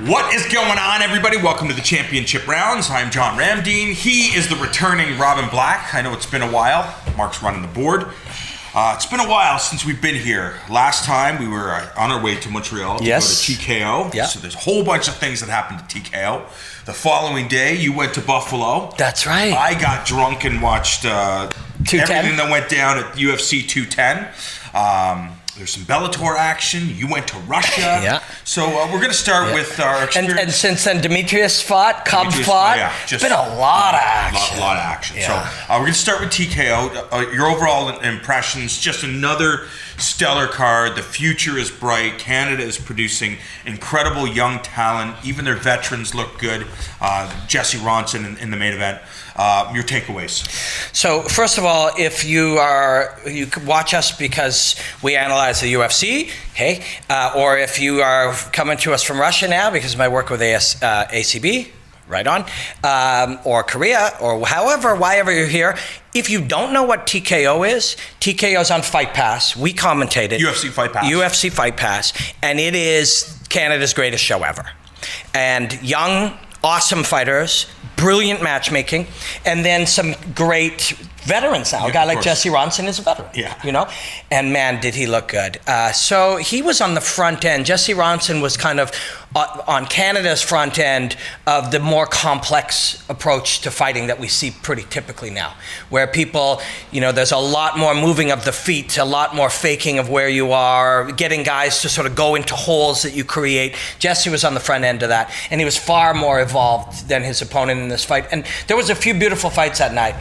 What is going on, everybody? Welcome to the championship rounds. I'm John Ramdeen. He is the returning Robin Black. I know it's been a while. Mark's running the board. It's been a while since we've been here. Last time we were on our way to Montreal to go to TKO. Yeah. So there's a whole bunch of things that happened to TKO. The following day, you went to Buffalo. That's right. I got drunk and watched everything that went down at UFC 210. There's some Bellator action. You went to Russia. Yeah. So we're going to start with our experience. And since then, Demetrious Cub fought. Yeah, it's been a lot of action. A lot of action. Yeah. So we're going to start with TKO. Your overall impressions, just another stellar card. The future is bright. Canada is producing incredible young talent. Even their veterans look good. Jesse Ronson in the main event. Your takeaways. So first of all, if you can watch us because we analyze the UFC, hey, or if you are coming to us from Russia now because of my work with ACB, right on, or Korea, or wherever you're here. If you don't know what TKO is on Fight Pass. We commentated. UFC Fight Pass. UFC Fight Pass, and it is Canada's greatest show ever. And young, awesome fighters, brilliant matchmaking, and then some great veterans now. A guy like Jesse Ronson is a veteran, you know? And man, did he look good. So he was on the front end. Jesse Ronson was kind of on Canada's front end of the more complex approach to fighting that we see pretty typically now, where people, there's a lot more moving of the feet, a lot more faking of where you are, getting guys to sort of go into holes that you create. Jesse was on the front end of that, and he was far more evolved than his opponent in this fight. And there was a few beautiful fights that night.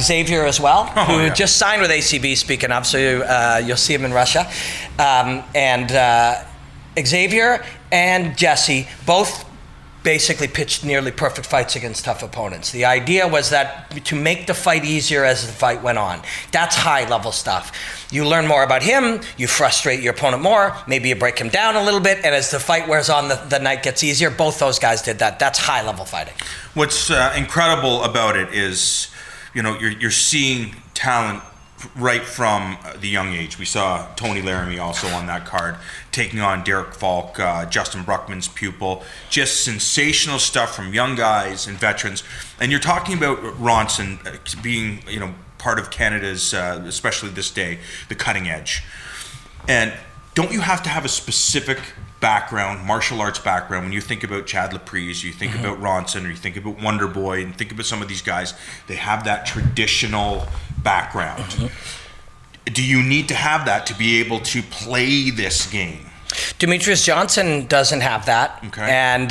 Xavier as well, who just signed with ACB, speaking of, so you'll see him in Russia. Xavier and Jesse both basically pitched nearly perfect fights against tough opponents. The idea was that to make the fight easier as the fight went on. That's high level stuff. You learn more about him, you frustrate your opponent more, maybe you break him down a little bit, and as the fight wears on, the night gets easier. Both those guys did that. That's high level fighting. What's incredible about it is, you're seeing talent right from the young age. We saw Tony Laramie also on that card, taking on Derek Falk, Justin Bruckman's pupil. Just sensational stuff from young guys and veterans. And you're talking about Ronson being, part of Canada's, especially this day, the cutting edge. And don't you have to have a specific background, martial arts background, when you think about Chad Laprise, you think about Ronson, or you think about Wonder Boy, and think about some of these guys, they have that traditional background. Do you need to have that to be able to play this game? Demetrious Johnson doesn't have that, and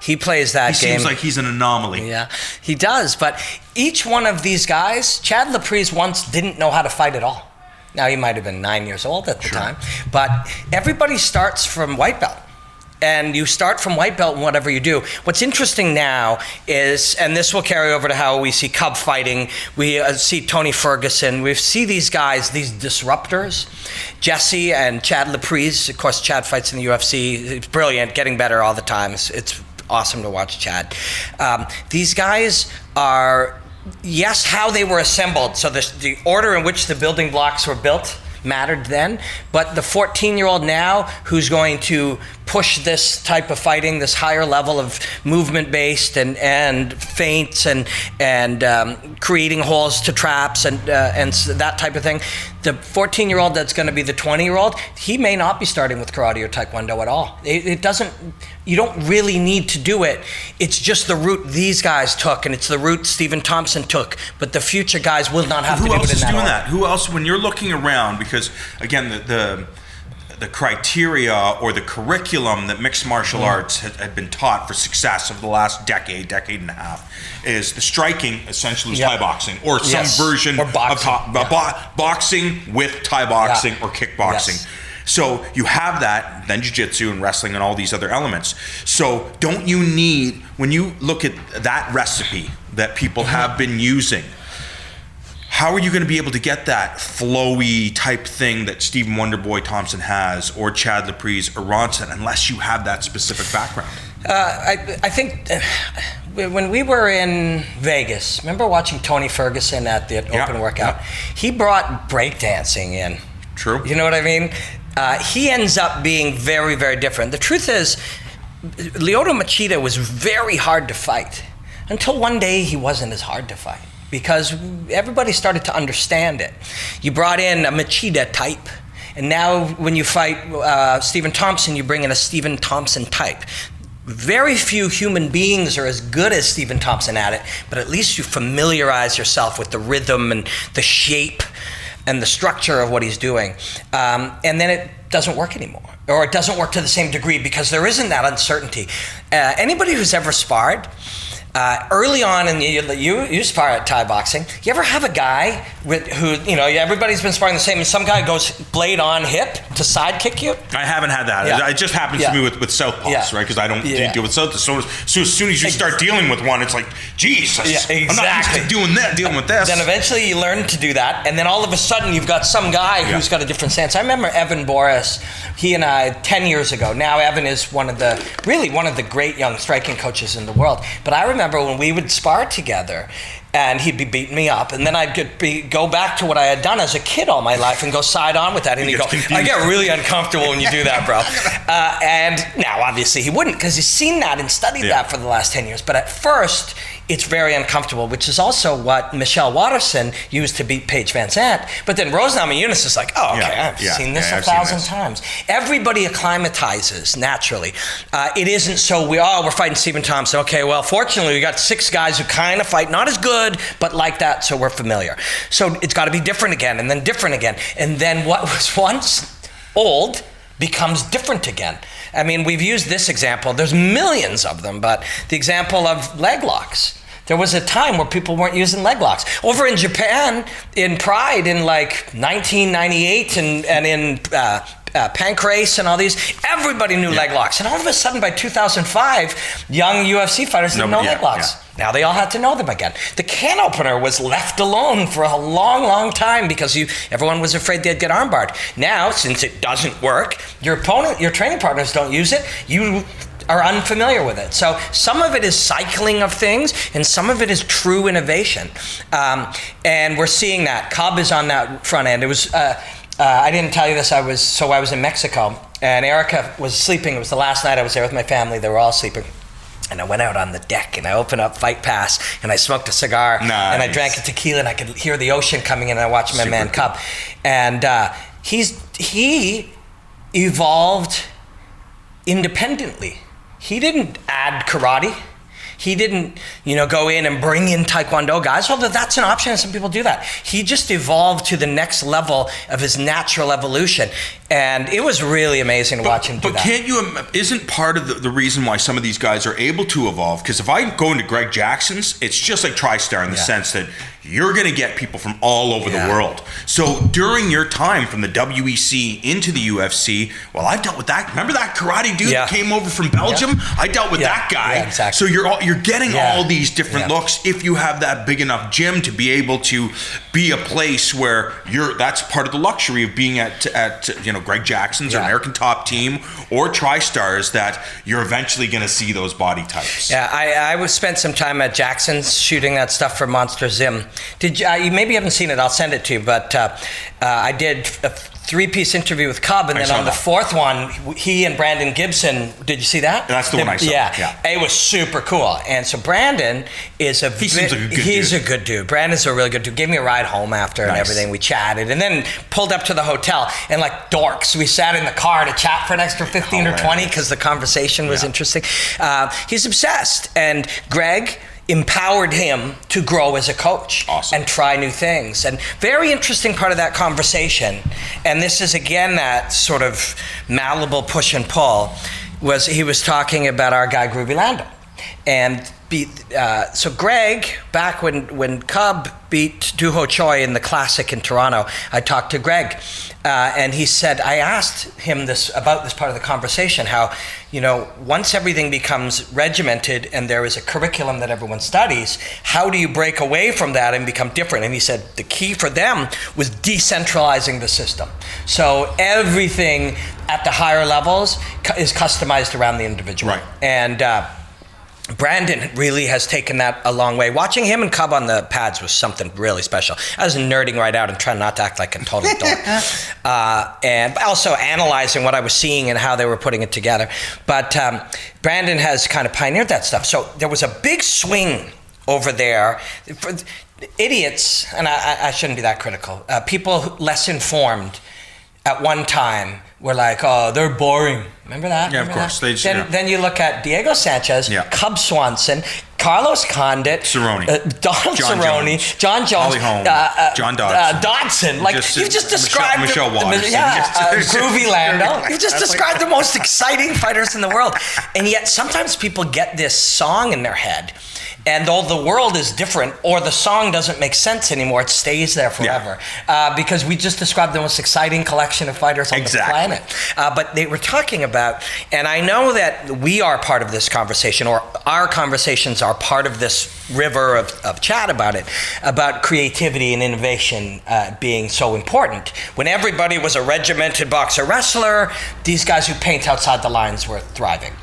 he plays that game. He seems like he's an anomaly. Yeah, he does, but each one of these guys, Chad Laprise once didn't know how to fight at all. Now, he might have been 9 years old at the time, but everybody starts from white belt. And you start from white belt in whatever you do. What's interesting now is, and this will carry over to how we see Cub fighting, we see Tony Ferguson, we see these guys, these disruptors, Jesse and Chad Laprise. Of course, Chad fights in the UFC. It's brilliant, getting better all the time. It's awesome to watch Chad. These guys are, yes, how they were assembled. So the order in which the building blocks were built mattered then, but the 14-year-old now who's going to push this type of fighting, this higher level of movement-based and feints and creating holes to traps and that type of thing. The 14-year-old that's going to be the 20-year-old, he may not be starting with karate or taekwondo at all. It doesn't. You don't really need to do it. It's just the route these guys took, and it's the route Stephen Thompson took. But the future guys will not have to do it in that order. Who else is doing that? Who else, when you're looking around, because again, the criteria or the curriculum that mixed martial arts had been taught for success over the last decade and a half is the striking essentially is Thai boxing or some version or boxing. of boxing with Thai boxing or kickboxing. Yes. So you have that, then jiu-jitsu and wrestling and all these other elements. So don't you need, when you look at that recipe that people have been using, how are you going to be able to get that flowy type thing that Stephen Wonderboy Thompson has, or Chad Laprise or Ronson, unless you have that specific background? I think when we were in Vegas, remember watching Tony Ferguson at the open workout? He brought breakdancing in. True. You know what I mean? He ends up being very, very different. The truth is, Lyoto Machida was very hard to fight until one day he wasn't as hard to fight because everybody started to understand it. You brought in a Machida type, and now when you fight Stephen Thompson, you bring in a Stephen Thompson type. Very few human beings are as good as Stephen Thompson at it, but at least you familiarize yourself with the rhythm and the shape and the structure of what he's doing. And then it doesn't work anymore, or it doesn't work to the same degree because there isn't that uncertainty. Anybody who's ever sparred, early on in you spar at Thai boxing, you ever have a guy who, everybody's been sparring the same, and some guy goes blade on hip to side kick you? I haven't had that. Yeah. It just happens to me with southpaws, right? Because I don't deal with southpaws. So as soon as you start dealing with one, it's like, Jesus, exactly. I'm not used to dealing with this. Then eventually you learn to do that, and then all of a sudden you've got some guy who's got a different stance. I remember Evan Boris, he and I, 10 years ago. Now Evan is one of the great young striking coaches in the world. But I remember when we would spar together, and he'd be beating me up, and then I'd go back to what I had done as a kid all my life and go side on with that, and he'd go, I get really uncomfortable when you do that, bro. And now, obviously, he wouldn't, because he's seen that and studied that for the last 10 years. But at first, it's very uncomfortable, which is also what Michelle Watterson used to beat Paige Van Zandt. But then Rose Namajunas is like, oh, okay, I've seen this 1,000 times. Everybody acclimatizes naturally. It isn't so we're fighting Stephen Thompson. Okay, well, fortunately, we got 6 guys who kind of fight, not as good, but like that, so we're familiar. So it's got to be different again, and then different again. And then what was once old becomes different again. I mean, we've used this example. There's millions of them, but the example of leg locks. There was a time where people weren't using leg locks. Over in Japan, in Pride, in like 1998, and in Pancrase and all these, everybody knew leg locks. And all of a sudden, by 2005, young UFC fighters didn't know leg locks. Now they all had to know them again. The can opener was left alone for a long, long time because everyone was afraid they'd get armbarred. Now, since it doesn't work, your training partners don't use it, you are unfamiliar with it. So some of it is cycling of things, and some of it is true innovation. And we're seeing that. Cub is on that front end. It was, I didn't tell you this, I was in Mexico, and Erica was sleeping. It was the last night I was there with my family. They were all sleeping. And I went out on the deck, and I opened up Fight Pass, and I smoked a cigar, and I drank a tequila, and I could hear the ocean coming in, and I watched my man Cub. And he evolved independently. He didn't add karate. He didn't, go in and bring in Taekwondo guys, although that's an option and some people do that. He just evolved to the next level of his natural evolution. And it was really amazing to watch him do that. But isn't part of the reason why some of these guys are able to evolve? Because if I go into Greg Jackson's, it's just like TriStar in the sense that you're going to get people from all over the world. So during your time from the WEC into the UFC, well, I've dealt with that. Remember that karate dude that came over from Belgium? I dealt with that guy. Yeah, exactly. So you're getting all these different looks if you have that big enough gym to be able to be a place where that's part of the luxury of being at Greg Jackson's or American Top Team or TriStars, that you're eventually going to see those body types. Yeah, I spent some time at Jackson's shooting that stuff for Monster Zim. Did you maybe haven't seen it? I'll send it to you. But I did a 3-piece interview with Cub, and then on the 4th one, he and Brandon Gibson. Did you see that? That's the one I saw. Yeah, it was super cool. And so Brandon is seems like a good dude. He's a good dude. Brandon's a really good dude. Gave me a ride home after and everything. We chatted, and then pulled up to the hotel, and like dorks, we sat in the car to chat for an extra 15 or 20 because the conversation was interesting. He's obsessed, and Greg empowered him to grow as a coach and try new things. And very interesting part of that conversation, and this is again that sort of malleable push and pull, was he was talking about our guy Groovy Lando. And so Greg, back when Cub beat Du Ho Choi in the Classic in Toronto, I talked to Greg, and he said, I asked him about this part of the conversation, how, once everything becomes regimented and there is a curriculum that everyone studies, how do you break away from that and become different? And he said the key for them was decentralizing the system. So everything at the higher levels is customized around the individual. Right. And Brandon really has taken that a long way. Watching him and Cub on the pads was something really special. I was nerding right out and trying not to act like a total dork. And also analyzing what I was seeing and how they were putting it together. But Brandon has kind of pioneered that stuff. So there was a big swing over there. For idiots, and I shouldn't be that critical, people less informed at one time were like, oh, they're boring. Remember that? Yeah, Remember of course. Then you look at Diego Sanchez, Cub Swanson, Carlos Condit, Cerrone, Donald Cerrone, John Jones, Holly Holm, John Dodson. Like you've just described Michelle Waters. Groovy Lando. You've just described the most exciting fighters in the world. And yet sometimes people get this song in their head. And though the world is different, or the song doesn't make sense anymore, it stays there forever. Because we just described the most exciting collection of fighters on the planet. But they were talking about, and I know that we are part of this conversation, or our conversations are part of this river of chat about it, about creativity and innovation being so important. When everybody was a regimented boxer wrestler, these guys who paint outside the lines were thriving.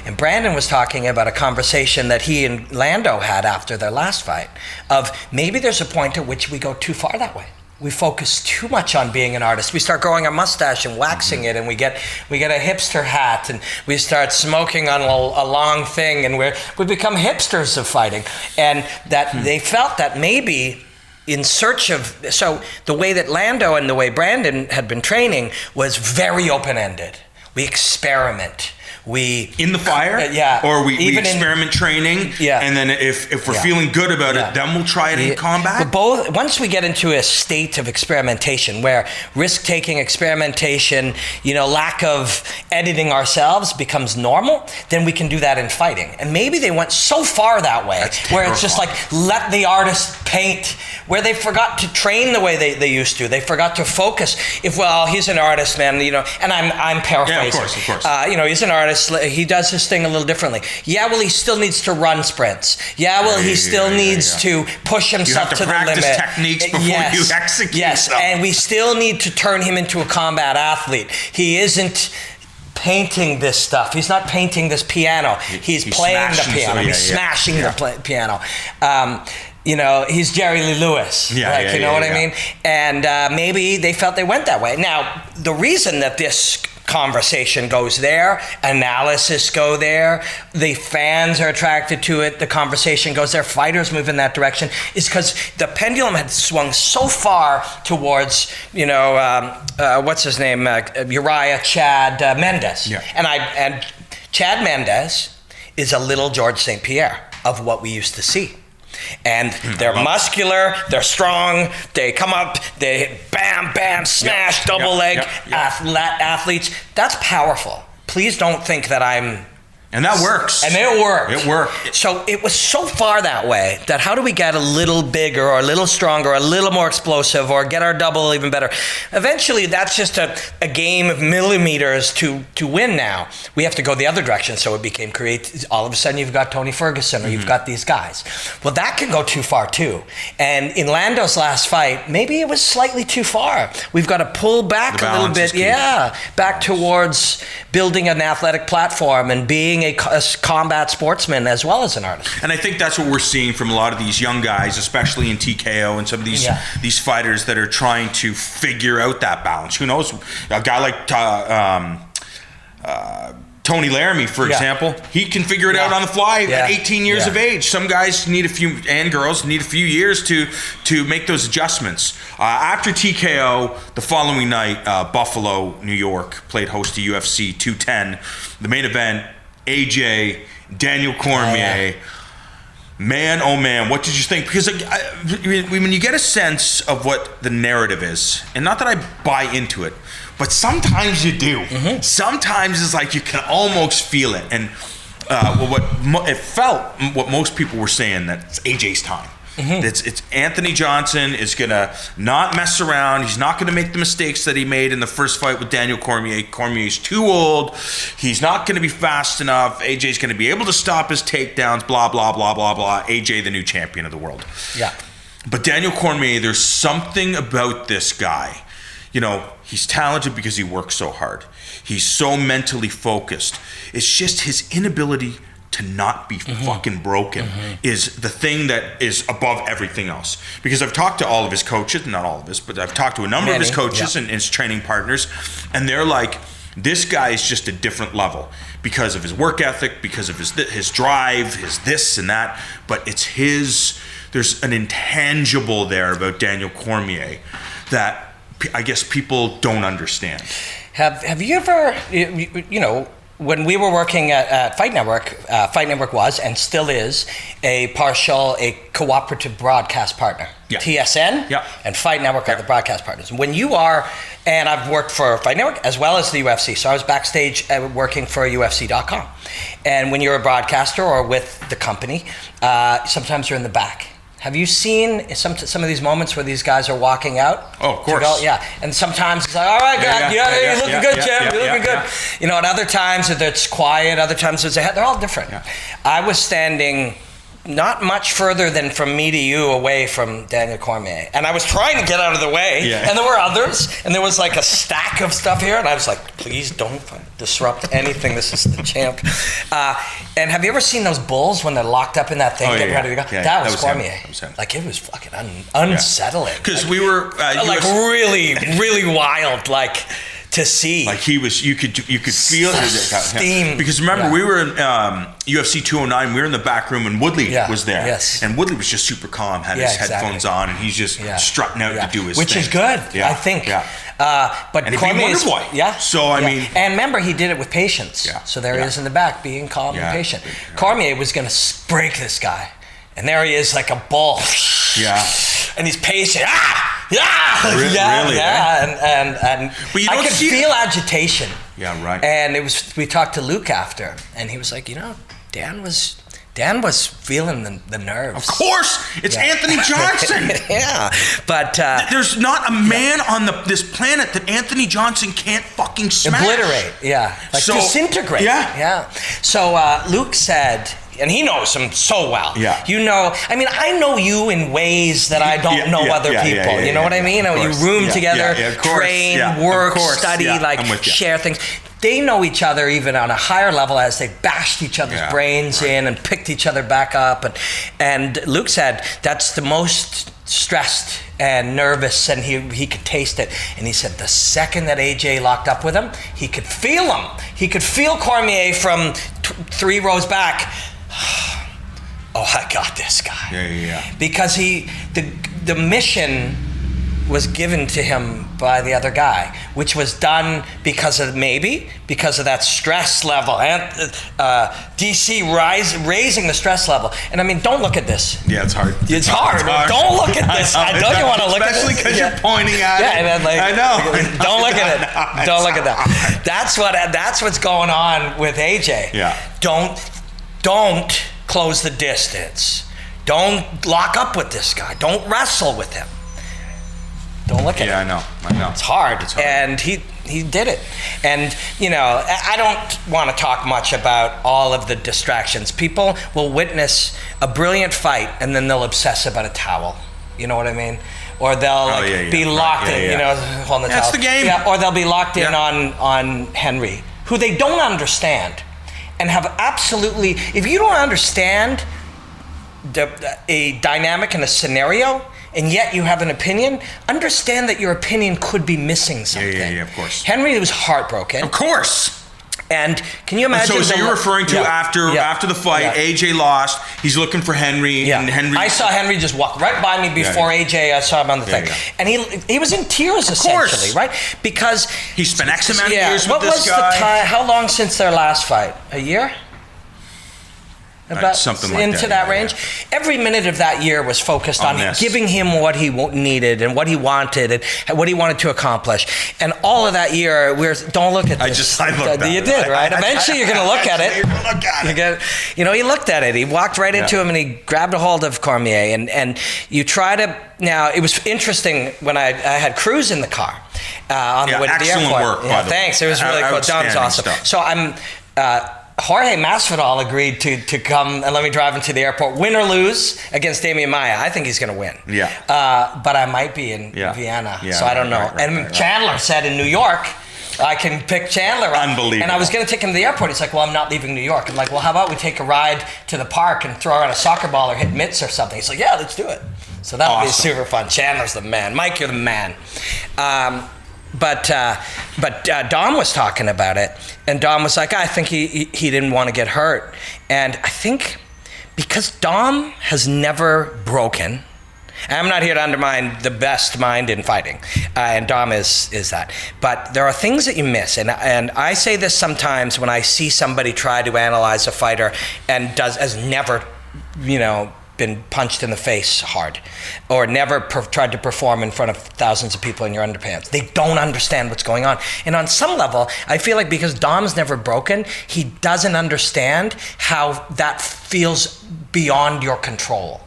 And Brandon was talking about a conversation that he and Lando had after their last fight of maybe there's a point at which we go too far that way. We focus too much on being an artist. We start growing a mustache and waxing it, and we get a hipster hat, and we start smoking on a long thing, and we become hipsters of fighting. And that they felt that maybe in search of, so the way that Lando and the way Brandon had been training was very open-ended. We experiment. In the fire? Or we experiment training, and then if we're feeling good about it, then we'll try it in combat? But once we get into a state of experimentation where risk-taking experimentation, lack of editing ourselves becomes normal, then we can do that in fighting. And maybe they went so far that way, where it's just like, let the artist paint, where they forgot to train the way they used to. They forgot to focus. He's an artist, man, and I'm paraphrasing. Yeah, of course. He's an artist. He does his thing a little differently. He still needs to run sprints. He still needs to push himself to the limit. You have to practice techniques before you execute them. And we still need to turn him into a combat athlete. He isn't painting this stuff. He's not painting this piano. He's playing the piano. He's smashing the piano. He's Jerry Lee Lewis. You know what I mean? And maybe they felt they went that way. Now, the reason that this conversation goes there, analysis go there, the fans are attracted to it, the conversation goes there, fighters move in that direction, is because the pendulum had swung so far towards, what's his name, Chad Mendes. And Chad Mendes is a little George St. Pierre of what we used to see. And they're muscular, they're strong, they come up, they bam, smash, double leg athletes. That's powerful. Please don't think that I'm... And that works. And it worked. It worked. So it was so far that way that how do we get a little bigger or a little stronger, or a little more explosive, or get our double even better? Eventually, that's just a game of millimeters to win now. We have to go the other direction. So it became creative. All of a sudden, you've got Tony Ferguson, or you've got these guys. Well, that can go too far, too. And in Lando's last fight, maybe it was slightly too far. We've got to pull back a little bit. Back towards building an athletic platform and being a combat sportsman as well as an artist. And I think that's what we're seeing from a lot of these young guys, especially in TKO, and some of these fighters that are trying to figure out that balance. Who knows? A guy like Tony Laramie, for example, he can figure it out on the fly at 18 years of age. Some guys need and girls need a few years to make those adjustments. After TKO, the following night, Buffalo, New York, played host to UFC 210. The main event, AJ, Daniel Cormier. Man, oh man, what did you think? Because when you get a sense of what the narrative is, and not that I buy into it, but sometimes you do. Sometimes it's like you can almost feel it. And what most people were saying, that it's AJ's time. It's Anthony Johnson is gonna not mess around. He's not gonna make the mistakes that he made in the first fight with Daniel Cormier. Cormier's too old. He's not gonna be fast enough. AJ's gonna be able to stop his takedowns. Blah blah blah blah blah. AJ, the new champion of the world. But Daniel Cormier, there's something about this guy. He's talented because he works so hard. He's so mentally focused. It's just his inability to not be fucking broken is the thing that is above everything else. Because I've talked to all of his coaches, not all of his, but I've talked to a number of his coaches and his training partners, and they're like, this guy is just a different level because of his work ethic, because of his drive, his this and that. But it's there's an intangible there about Daniel Cormier that I guess people don't understand. Have you ever, when we were working at Fight Network was and still is a cooperative broadcast partner. Yeah. TSN and Fight Network are the broadcast partners. When you are, and I've worked for Fight Network as well as the UFC, so I was backstage working for UFC.com. And when you're a broadcaster or with the company, sometimes you're in the back. Have you seen some of these moments where these guys are walking out? Oh, of course. And sometimes it's like, all right, guys, you're looking good, Jim. You're looking good. You know, and other times it's quiet. Other times they're all different. Yeah. I was standing not much further than from me to you away from Daniel Cormier. And I was trying to get out of the way. Yeah. And there were others. And there was like a stack of stuff here. And I was like, please don't disrupt anything. This is the champ. And have you ever seen those bulls when they're locked up in that thing getting ready to go? Yeah, that was Cormier. Him. Like, it was fucking unsettling. Because we were... really, really wild, like... to see, like he was, you could feel steam. Because remember, we were in UFC 209. We were in the back room, and Woodley was there. Yes, and Woodley was just super calm, had his headphones on, and he's just strutting out to do his which thing. Is good, I think. But and Cormier is Wonder Boy. So I mean, and remember, he did it with patience. So there he is in the back, being calm and patient. Cormier was going to break this guy, and there he is like a bull. And he's patient. Really? And but you I could feel agitation. Yeah, right. And we talked to Luke after, and he was like, Dan was feeling the nerves. Of course, it's Anthony Johnson. But there's not a man on this planet that Anthony Johnson can't fucking smash. Obliterate. Disintegrate. So Luke said. And he knows him so well. I know you in ways that I don't know other people. You know what I mean? You room together, train, work, study, share things. They know each other even on a higher level as they bashed each other's brains in and picked each other back up. And Luke said that's the most stressed and nervous, and he could taste it. And he said the second that AJ locked up with him, he could feel him. He could feel Cormier from 3 rows back. Oh, I got this guy. Because the mission was given to him by the other guy, which was done because of that stress level and DC raising the stress level. And I mean, don't look at this. Yeah, it's hard. It's hard. Don't look at this. Don't you want to look at this? Especially because you're pointing at it. And then, I know. Don't look at it. Don't look at that. That's what's going on with AJ. Don't close the distance. Don't lock up with this guy. Don't wrestle with him. Don't look at him. I know. It's hard. And he did it. And, I don't want to talk much about all of the distractions. People will witness a brilliant fight and then they'll obsess about a towel. You know what I mean? Or they'll be locked in, holding the towel. That's the game. Or they'll be locked in on Henry, who they don't understand. And have absolutely, if you don't understand a dynamic and a scenario, and yet you have an opinion, understand that your opinion could be missing something. Yeah, of course. Henry was heartbroken. Of course. And can you imagine? So you're referring to after the fight, AJ lost. He's looking for Henry, and Henry. I saw Henry just walk right by me before AJ. I saw him on the thing, and he was in tears essentially, right? Because he spent X amount of years with this guy. What was the time? How long since their last fight? A year? About something like into that range. Every minute of that year was focused on giving him what he needed and what he wanted and what he wanted to accomplish. And all of that year, don't look at this. I looked at it. You did, right? Eventually, you're going to look at it. You're going to look at it. He looked at it. He walked right into him and he grabbed a hold of Cormier. And you try to. Now, it was interesting when I had Cruz in the car on the way to the airport. Excellent work, by the way. Thanks. It was really cool. Dom's awesome. Stuff. So I'm. Jorge Masvidal agreed to come and let me drive him to the airport, win or lose against Damian Maia. I think he's going to win. Yeah. But I might be in Vienna, so I don't know. Chandler said in New York, I can pick Chandler up. Unbelievable. And I was going to take him to the airport. He's like, well, I'm not leaving New York. I'm like, well, how about we take a ride to the park and throw around a soccer ball or hit mitts or something? He's like, yeah, let's do it. So that would be super fun. Chandler's the man. Mike, you're the man. But Dom was talking about it, and Dom was like, I think he didn't want to get hurt. And I think because Dom has never broken, and I'm not here to undermine the best mind in fighting, and Dom is that. But there are things that you miss, and I say this sometimes when I see somebody try to analyze a fighter and has never, been punched in the face hard, or never tried to perform in front of thousands of people in your underpants. They don't understand what's going on. And on some level, I feel like because Dom's never broken, he doesn't understand how that feels beyond your control.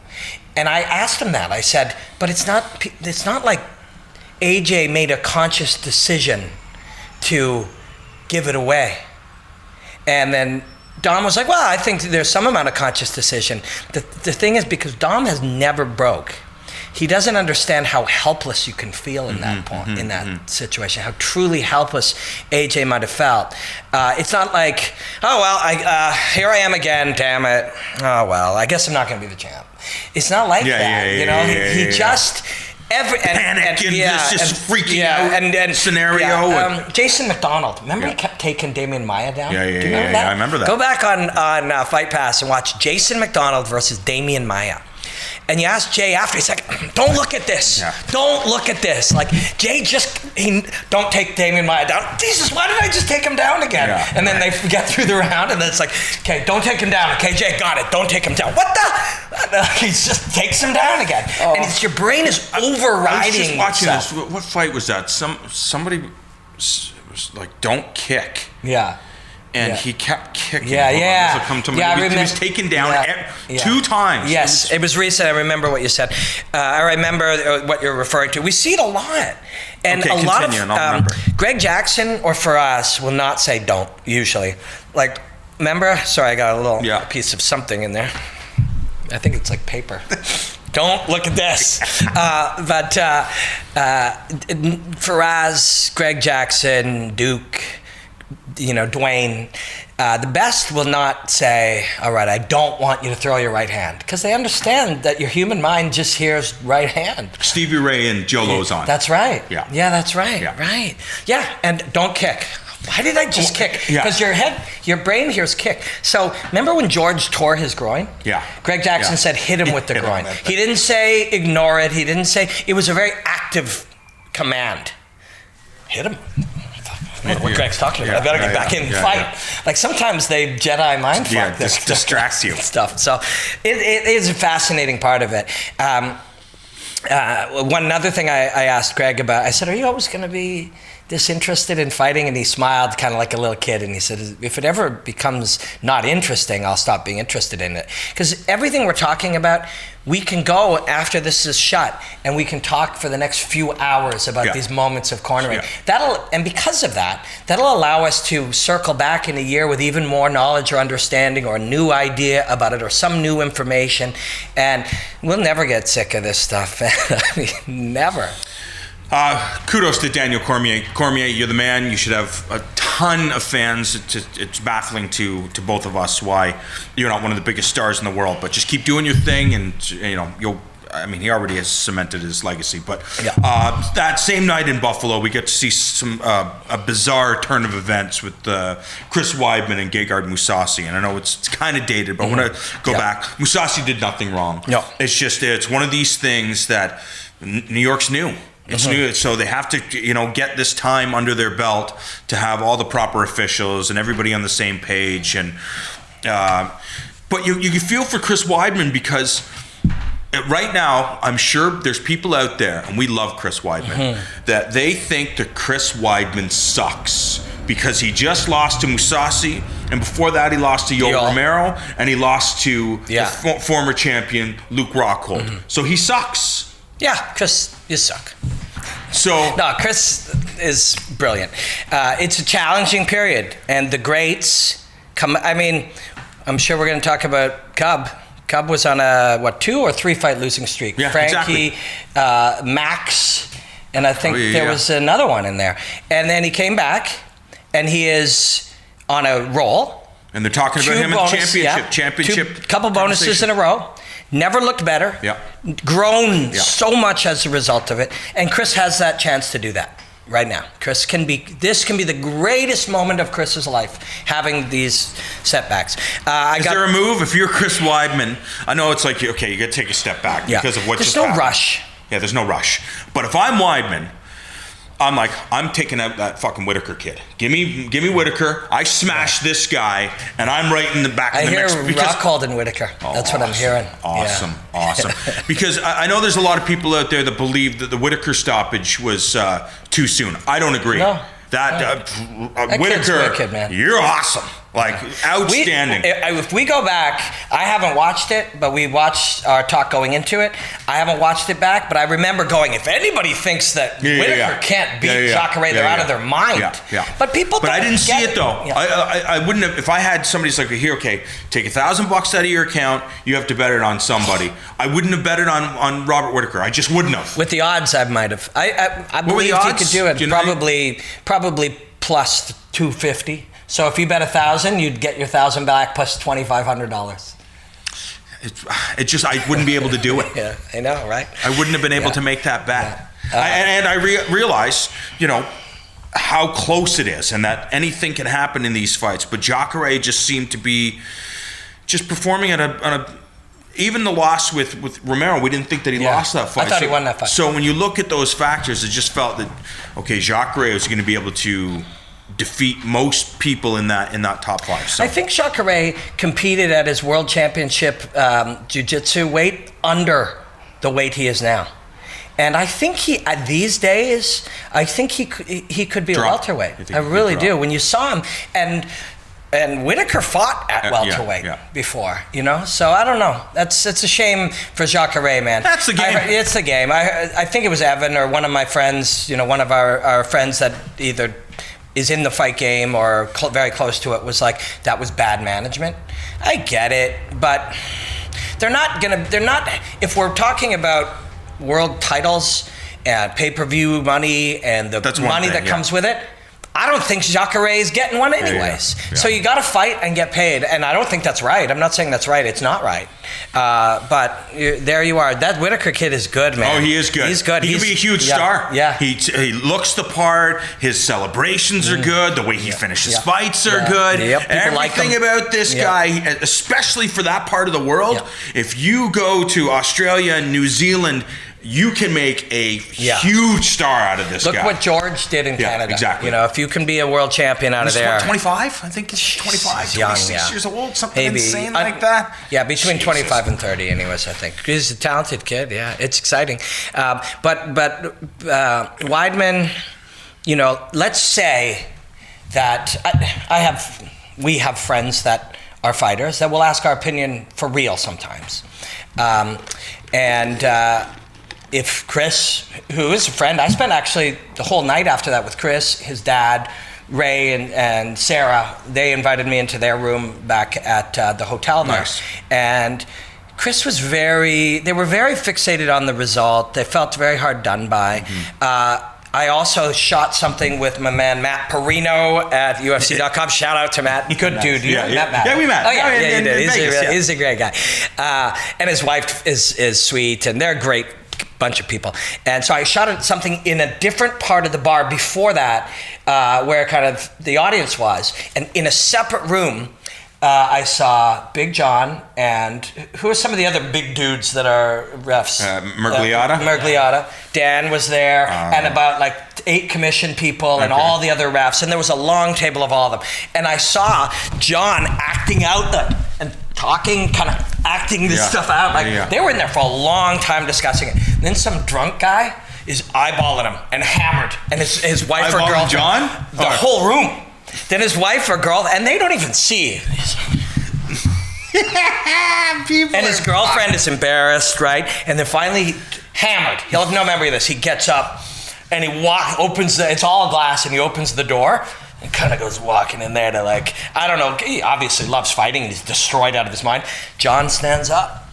And I asked him that. I said, but it's not like AJ made a conscious decision to give it away. And then Dom was like, well, I think there's some amount of conscious decision. The thing is, because Dom has never broke, he doesn't understand how helpless you can feel in that point, in that situation, how truly helpless AJ might have felt. It's not like, oh, well, here I am again, damn it. Oh, well, I guess I'm not going to be the champ. It's not like that. He just... Panic and just freaking out and scenario. Yeah. Jason McDonald, remember he kept taking Damian Maia down? Do you remember that? I remember that. Go back on Fight Pass and watch Jason McDonald versus Damian Maia. And you ask Jay after, he's like, don't look at this. Yeah. Don't look at this. Like, Jay don't take Damian Maia down. Jesus, why did I just take him down again? Yeah. And then they get through the round, and then it's like, okay, don't take him down. Okay, Jay, got it. Don't take him down. What the? He just takes him down again. Oh. And it's your brain is overriding. I was just watching this. What fight was that? Somebody was like, don't kick. Yeah. And he kept kicking. Yeah. He was taken down 2 times. Yes, it was recent. I remember what you said. I remember what you're referring to. We see it a lot. And a lot of Greg Jackson, or for us, will not say don't, usually. Like, remember? Sorry, I got a little piece of something in there. I think it's like paper. Don't look at this. But Faraz, Greg Jackson, Duke, Dwayne, the best will not say, all right, I don't want you to throw your right hand, because they understand that your human mind just hears right hand. Stevie Ray and Joe Lozon. That's right. Yeah, that's right. Yeah. Right. Yeah, and don't kick. Why did I just kick? Because your brain hears kick. So remember when George tore his groin? Yeah. Greg Jackson said hit him with the groin. He didn't say ignore it. He didn't say, it was a very active command. Hit him. I don't know what Greg's talking about. I better get back in and fight. Yeah. Like sometimes they Jedi mind fuck this distracts you stuff. So it is a fascinating part of it. One other thing I asked Greg about, I said, are you always going to be disinterested in fighting? And he smiled kind of like a little kid, and he said, if it ever becomes not interesting, I'll stop being interested in it. Because everything we're talking about, we can go after this is shut and we can talk for the next few hours about these moments of cornering. And because of that, that'll allow us to circle back in a year with even more knowledge or understanding or a new idea about it or some new information, and we'll never get sick of this stuff. I mean, never. Kudos to Daniel Cormier. Cormier, you're the man. You should have a ton of fans. It's baffling to both of us why you're not one of the biggest stars in the world, but just keep doing your thing, and he already has cemented his legacy. But that same night in Buffalo, we get to see some a bizarre turn of events with Chris Weidman and Gegard Mousasi. And I know it's kind of dated, but I want to go back. Mousasi did nothing wrong. No. It's one of these things that New York's new. It's new, so they have to, get this time under their belt to have all the proper officials and everybody on the same page. And but you feel for Chris Weidman, because right now, I'm sure there's people out there, and we love Chris Weidman, that they think that Chris Weidman sucks because he just lost to Mousasi, and before that he lost to Yoel Romero, and he lost to the former champion Luke Rockhold. So he sucks. Yeah, Chris, you suck. So no, Chris is brilliant. It's a challenging period, and the greats come. I mean, I'm sure we're going to talk about Cub. Cub was on a 2 or 3 fight losing streak. Yeah, Frankie, exactly. Max, and I think there was another one in there. And then he came back, and he is on a roll. And they're talking about him in the championship. Couple bonuses in a row. Never looked better. Yeah. Grown so much as a result of it. And Chris has that chance to do that right now. This can be the greatest moment of Chris's life, having these setbacks. Is there a move? If you're Chris Weidman, I know it's like, okay, you got to take a step back because of what just happened. There's no rush. Yeah, there's no rush. But if I'm Weidman, I'm like, I'm taking out that fucking Whitaker kid. Give me Whitaker. I smash this guy, and I'm right in the back of the mix. I hear Rockhold and Whitaker. That's what I'm hearing. Awesome. Because I know there's a lot of people out there that believe that the Whitaker stoppage was too soon. I don't agree. No. That Whitaker, kid, man. You're awesome. Like, outstanding. If we go back, I haven't watched it, but we watched our talk going into it. I haven't watched it back, but I remember going, if anybody thinks that Whitaker can't beat Jacare, they're out of their mind. But people But I didn't see it, though. Yeah. I wouldn't have, if I had somebody's like, here, okay, take $1,000 out of your account, you have to bet it on somebody. I wouldn't have bet it on Robert Whitaker. I just wouldn't have. With the odds, I might have. I believe he could do it. Probably plus 250. So if you bet 1,000, you'd get your 1,000 back plus $2,500. It just, I wouldn't be able to do it. Yeah, I know, right? I wouldn't have been able to make that bet. And I realize, how close it is and that anything can happen in these fights. But Jacare just seemed to be just performing on a even the loss with Romero, we didn't think that he lost that fight. I thought he won that fight. So when you look at those factors, it just felt that, okay, Jacare is going to be able to defeat most people in that top five. So. I think Jacare competed at his world championship jiu-jitsu weight under the weight he is now. And I think these days, I think he could be a welterweight. I really do. When you saw him, and Whitaker fought at welterweight before, So I don't know. It's a shame for Jacare, man. That's the game. It's the game. I think it was Evan or one of my friends, one of our friends that either is in the fight game or very close to it, was like, that was bad management. I get it, but they're not, if we're talking about world titles and pay-per-view money and the money that comes with it, I don't think Jacare is getting one anyways. Yeah. So you got to fight and get paid, and I don't think that's right. I'm not saying that's right. It's not right. But there you are. That Whitaker kid is good, man. Oh, he is good. He's good. He could be a huge star. Yeah. He looks the part. His celebrations are good. The way he finishes fights are good. Yep. Everything about this guy, especially for that part of the world, if you go to Australia and New Zealand, you can make a huge star out of this guy. Look what George did in Canada. Exactly. If you can be a world champion out of there. What, 25? I think he's 25, young, 26 years old, something insane like that. Yeah, between 25 and 30 anyways, I think. He's a talented kid, it's exciting. But Weidman, let's say that we have friends that are fighters that will ask our opinion for real sometimes. If Chris, who is a friend, I spent actually the whole night after that with Chris, his dad, Ray, and Sarah. They invited me into their room back at the hotel there. Nice. And Chris was they were very fixated on the result. They felt very hard done by. Mm-hmm. I also shot something with my man Matt Perino at UFC.com. Shout out to Matt. Good dude. You met Matt? Yeah, we met. Oh, yeah, you did. He's a great guy. And his wife is sweet, and they're great bunch of people. And so I shot something in a different part of the bar before that, where kind of the audience was. And in a separate room, I saw Big John and who are some of the other big dudes that are refs? Mergliotta. Dan was there, and about like 8 commission people and all the other refs. And there was a long table of all of them. And I saw John acting out and talking, kind of acting this stuff out. They were in there for a long time discussing it. And then some drunk guy is eyeballing him and hammered. And his wife or girlfriend. John? The whole room. Then his wife or girl, and they don't even see. And his girlfriend is embarrassed, right? And then finally, hammered. He'll have no memory of this. He gets up and he opens it's all glass, and he opens the door and kind of goes walking in there to I don't know, he obviously loves fighting and he's destroyed out of his mind. John stands up.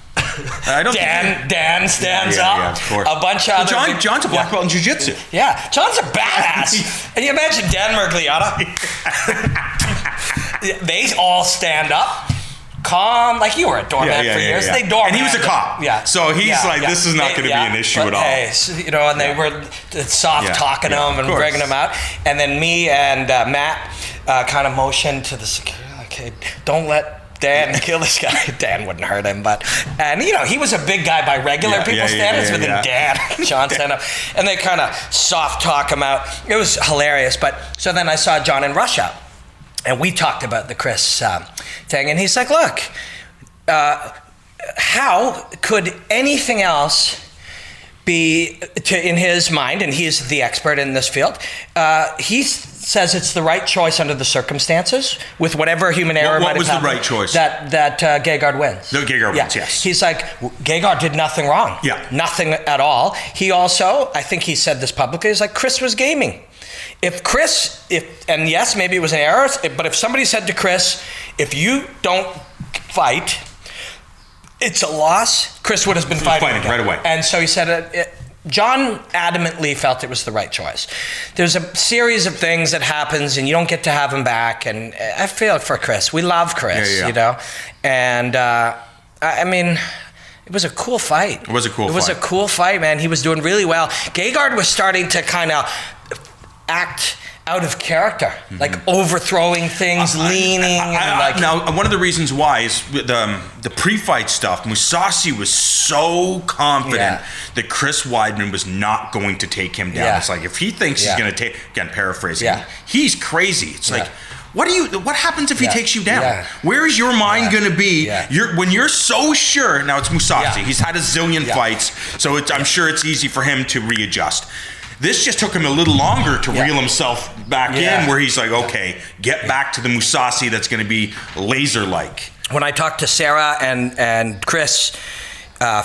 I don't Dan stands up. Yeah, of course. A bunch of other John's a black belt in jiu-jitsu. Yeah, John's a badass. And you imagine Dan Mergliotta. They all stand up. Calm, like you were a doorman for years. They doorman. And he was a cop. Yeah. So he's this is not going to be an issue at all. Hey, and they were soft talking him and bringing him out. And then me and Matt kind of motioned to the security, like, hey, don't let Dan kill this guy. Dan wouldn't hurt him, and he was a big guy by regular people's standards, but then Dan, John stand up, and they kind of soft talk him out. It was hilarious. But so then I saw John in Russia. And we talked about the Chris thing, and he's like, look, how could anything else be, in his mind, and he's the expert in this field, he says it's the right choice under the circumstances, with whatever human error might have happened. What was the right choice? That Gegard wins. No, Gegard wins, yes. He's like, Gegard did nothing wrong. Yeah. Nothing at all. He also, I think he said this publicly, is like, Chris was gaming. And yes, maybe it was an error, but if somebody said to Chris, if you don't fight, it's a loss, Chris would have been fighting right away. And so he said, John adamantly felt it was the right choice. There's a series of things that happens and you don't get to have him back. And I feel for Chris. We love Chris, And I mean, it was a cool fight. It was a cool fight, man. He was doing really well. Gegard was starting to kind of act out of character, like overthrowing things, leaning. Now, one of the reasons why is the pre-fight stuff. Mousasi was so confident that Chris Weidman was not going to take him down. It's like, if he thinks he's going to take, again, paraphrasing, he's crazy. It's like, what happens if he takes you down? Where is your mind going to be? When you're so sure. Now it's Mousasi. He's had a zillion fights, so I'm sure it's easy for him to readjust. This just took him a little longer to reel himself back in, where he's like, okay, get back to the Mousasi that's going to be laser-like. When I talked to Sarah and Chris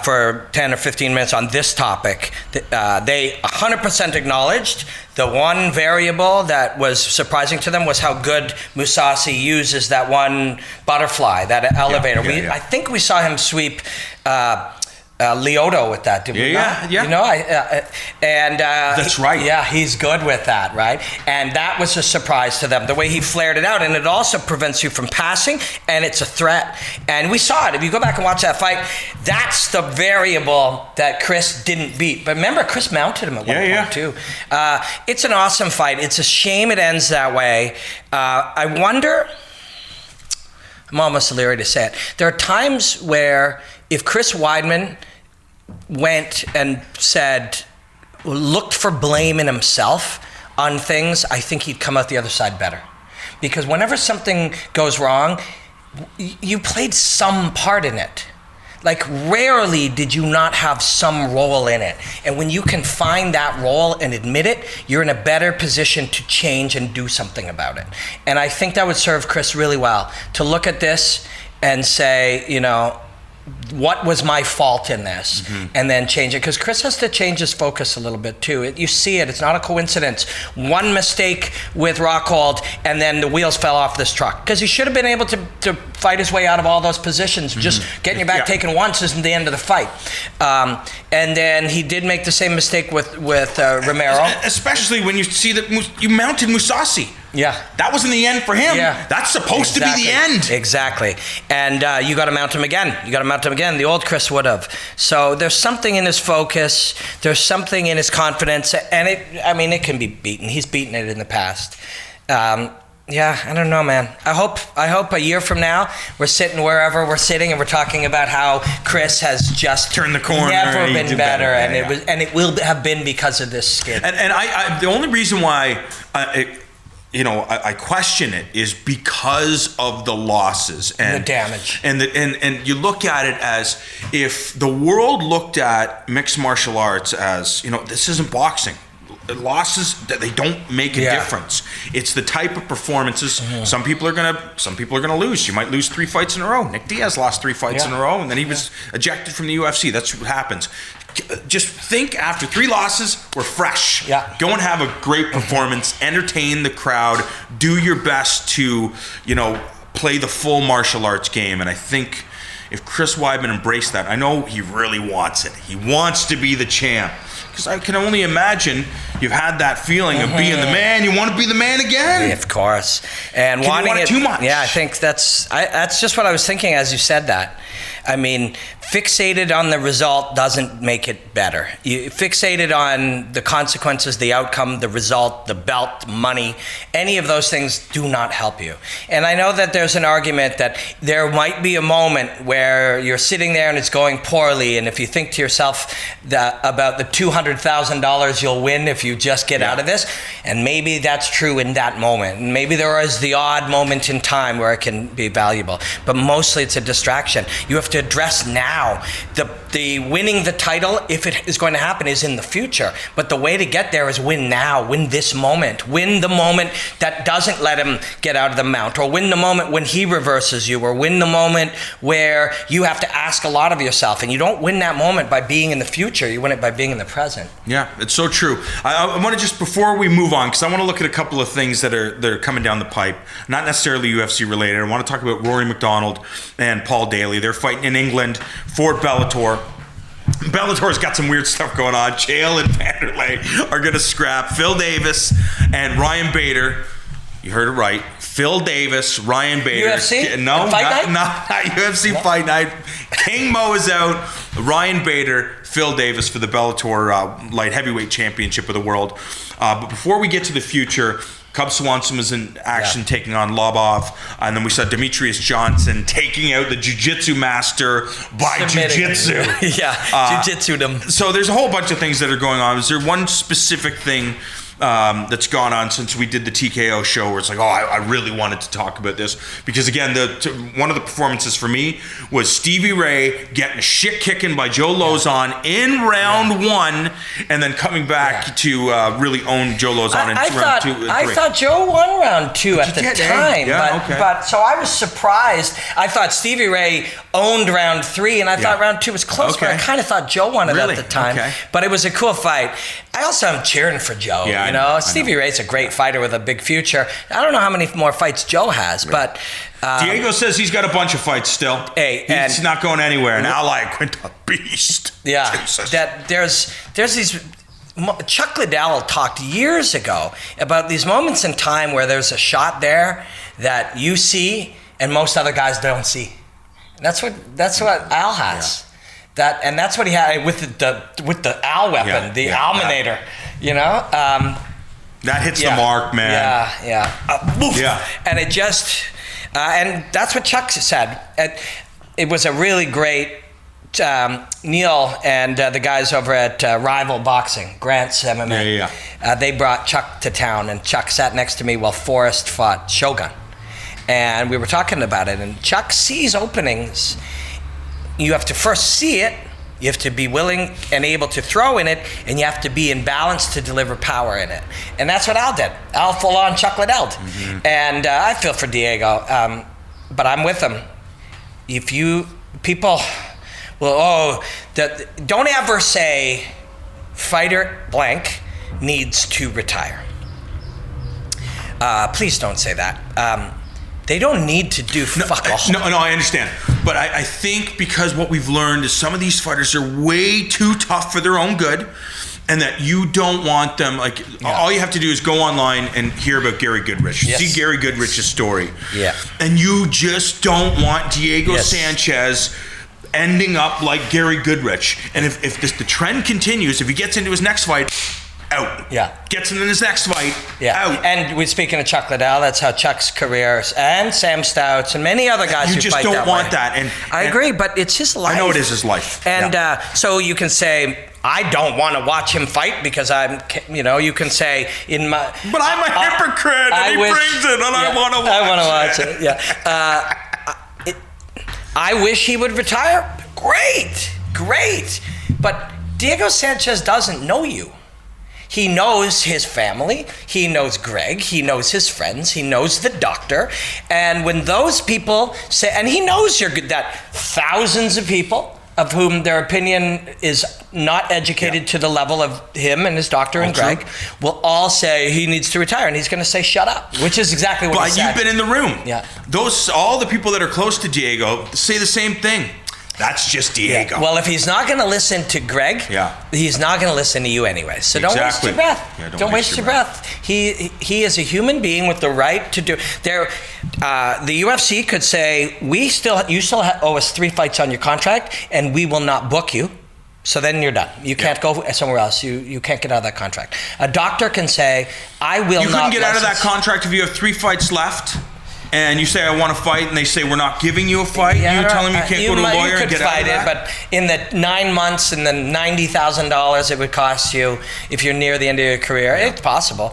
for 10 or 15 minutes on this topic, they 100% acknowledged the one variable that was surprising to them was how good Mousasi uses that one butterfly, that elevator. I think we saw him sweep Lyoto with that, did we not? That's right. Yeah, he's good with that, right? And that was a surprise to them, the way he flared it out. And it also prevents you from passing, and it's a threat. And we saw it. If you go back and watch that fight, that's the variable that Chris didn't beat. But remember, Chris mounted him at one point, too. It's an awesome fight. It's a shame it ends that way. I wonder, I'm almost leery to say it, there are times where if Chris Weidman went and looked for blame in himself on things, I think he'd come out the other side better. Because whenever something goes wrong, you played some part in it. Like, rarely did you not have some role in it. And when you can find that role and admit it, you're in a better position to change and do something about it. And I think that would serve Chris really well, to look at this and say, what was my fault in this, and then change it, because Chris has to change his focus a little bit too. You see it, it's not a coincidence. One mistake with Rockhold and then the wheels fell off this truck, because he should have been able to fight his way out of all those positions. Just getting your back taken once isn't the end of the fight. And then he did make the same mistake with Romero, especially when you see that you mounted Mousasi. Yeah. That wasn't the end for him. Yeah. That's supposed to be the end. Exactly. And you got to mount him again. The old Chris would have. So there's something in his focus. There's something in his confidence. And it can be beaten. He's beaten it in the past. I don't know, man. I hope a year from now we're sitting wherever we're sitting and we're talking about how Chris has just turned the corner, never been better, and it will have been because of this skid. And I the only reason why I question it is because of the losses and the damage. And you look at it as, if the world looked at mixed martial arts as, this isn't boxing. Losses, they don't make a difference. It's the type of performances. Some people are gonna lose. You might lose 3 fights in a row. Nick Diaz lost 3 fights in a row, and then he was ejected from the UFC. That's what happens. Just think, after 3 losses, we're fresh. Go and have a great performance, entertain the crowd, do your best to, play the full martial arts game. And I think if Chris Weidman embraced that. I know he really wants it. He wants to be the champ. Because I can only imagine you've had that feeling of being the man. You want to be the man again? Yeah, of course. And Can you want it too much? Yeah, I think that's just what I was thinking as you said that. I mean, fixated on the result doesn't make it better. You fixated on the consequences, the outcome, the result, the belt, money, any of those things do not help you. And I know that there's an argument that there might be a moment where you're sitting there and it's going poorly, and if you think to yourself about the $200,000 you'll win if you just get out of this, and maybe that's true in that moment. And maybe there is the odd moment in time where it can be valuable, but mostly it's a distraction. You have to address now. The winning the title, if it is going to happen, is in the future. But the way to get there is win now. Win this moment. Win the moment that doesn't let him get out of the mount, or win the moment when he reverses you, or win the moment where you have to ask a lot of yourself. And you don't win that moment by being in the future. You win it by being in the present. Yeah, it's so true. I want to just, before we move on, because I want to look at a couple of things that are coming down the pipe, not necessarily UFC related. I want to talk about Rory McDonald and Paul Daly. They're fighting in England for Bellator. Bellator's got some weird stuff going on. Chael and Vanderlei are going to scrap. Phil Davis and Ryan Bader. You heard it right. Phil Davis, Ryan Bader. UFC? No, Fight not UFC Fight Night. King Mo is out. Ryan Bader, Phil Davis for the Bellator light heavyweight championship of the world. But before we get to the future, Cub Swanson was in action taking on Lobov, and then we saw Demetrious Johnson taking out the jiu-jitsu master by jiu-jitsu. Jiu-jitsu'd him. So there's a whole bunch of things that are going on. Is there one specific thing that's gone on since we did the TKO show where it's like, I really wanted to talk about this? Because again, one of the performances for me was Stevie Ray getting a shit kicking by Joe Lozon in round one, and then coming back to really own Joe Lozon in round two. I thought Joe won round two at the time, but so I was surprised. I thought Stevie Ray owned round three, and I thought round two was close, but I kind of thought Joe won it at the time. But it was a cool fight. I also am cheering for Joe. You know, Stevie Ray's a great fighter with a big future. I don't know how many more fights Joe has, but Diego says he's got a bunch of fights still. He's not going anywhere. And Ally Quinta beast. Yeah, that there's these. Chuck Liddell talked years ago about these moments in time where there's a shot there that you see and most other guys don't see. And that's what Al has. And that's what he had with the Al weapon, the Alminator. You know, that hits the mark, man. And it just, and that's what Chuck said. It was a really great. Neil and the guys over at Rival Boxing, Grant's MMA. They brought Chuck to town, and Chuck sat next to me while Forrest fought Shogun, and we were talking about it. And Chuck sees openings. You have to first see it. You have to be willing and able to throw in it, and you have to be in balance to deliver power in it. And that's what Al did. Al full on Chuck Liddell. And I feel for Diego, but I'm with him. If you people, don't ever say fighter blank needs to retire. Please don't say that. They don't need to do fuck all. No, I understand. But I think because what we've learned is some of these fighters are way too tough for their own good, and that you don't want them, all you have to do is go online and hear about Gary Goodrich. See Gary Goodrich's story. And you just don't want Diego Sanchez ending up like Gary Goodrich. And if the trend continues, if he gets into his next fight, out. Gets him in his next fight. Out. And we're speaking of Chuck Liddell. That's how Chuck's career, and Sam Stouts and many other guys who fight that way. You just don't want that. And I agree, but it's his life. I know it is his life. And so you can say, I don't want to watch him fight because you can say in my. But I'm a hypocrite, and he brings it, and I want to watch it. I want to watch it. I wish he would retire. Great. But Diego Sanchez doesn't know you. He knows his family, he knows Greg, he knows his friends, he knows the doctor. And when those people say, and he knows that thousands of people of whom their opinion is not educated to the level of him and his doctor and Greg, will all say he needs to retire, and he's going to say shut up, which is exactly what he said. But you've been in the room. Yeah. All the people that are close to Diego say the same thing. That's just Diego. Yeah. Well, if he's not going to listen to Greg, he's not going to listen to you anyway. So don't waste your breath. Yeah, don't waste your breath. He is a human being with the right to do. The UFC could say, you still owe us 3 fights on your contract, and we will not book you. So then you're done. You can't go somewhere else. You can't get out of that contract. A doctor can say, I will not. You couldn't get out of that contract if you have 3 fights left. And you say, I want to fight, and they say, we're not giving you a fight? You're telling me you can't go to a lawyer and get out of that? You could fight it, but in the 9 months and the $90,000 it would cost you if you're near the end of your career, it's possible.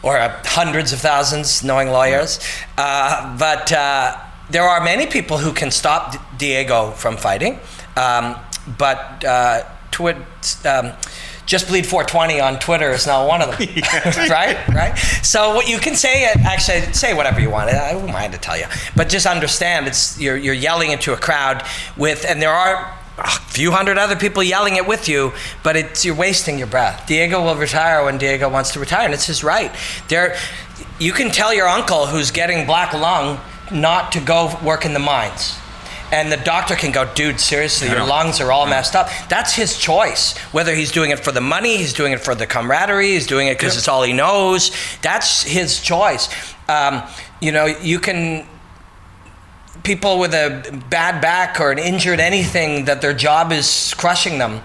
Or hundreds of thousands, knowing lawyers. But there are many people who can stop Diego from fighting. Just Bleed 420 on Twitter is not one of them, right? So what you can say, actually say whatever you want. I don't mind to tell you, but just understand you're yelling into a crowd and there are a few hundred other people yelling it with you, but you're wasting your breath. Diego will retire when Diego wants to retire, and it's his right. You can tell your uncle who's getting black lung not to go work in the mines. And the doctor can go, dude, seriously, your lungs are all messed up. That's his choice. Whether he's doing it for the money, he's doing it for the camaraderie, he's doing it because it's all he knows. That's his choice. People with a bad back or an injured anything that their job is crushing them,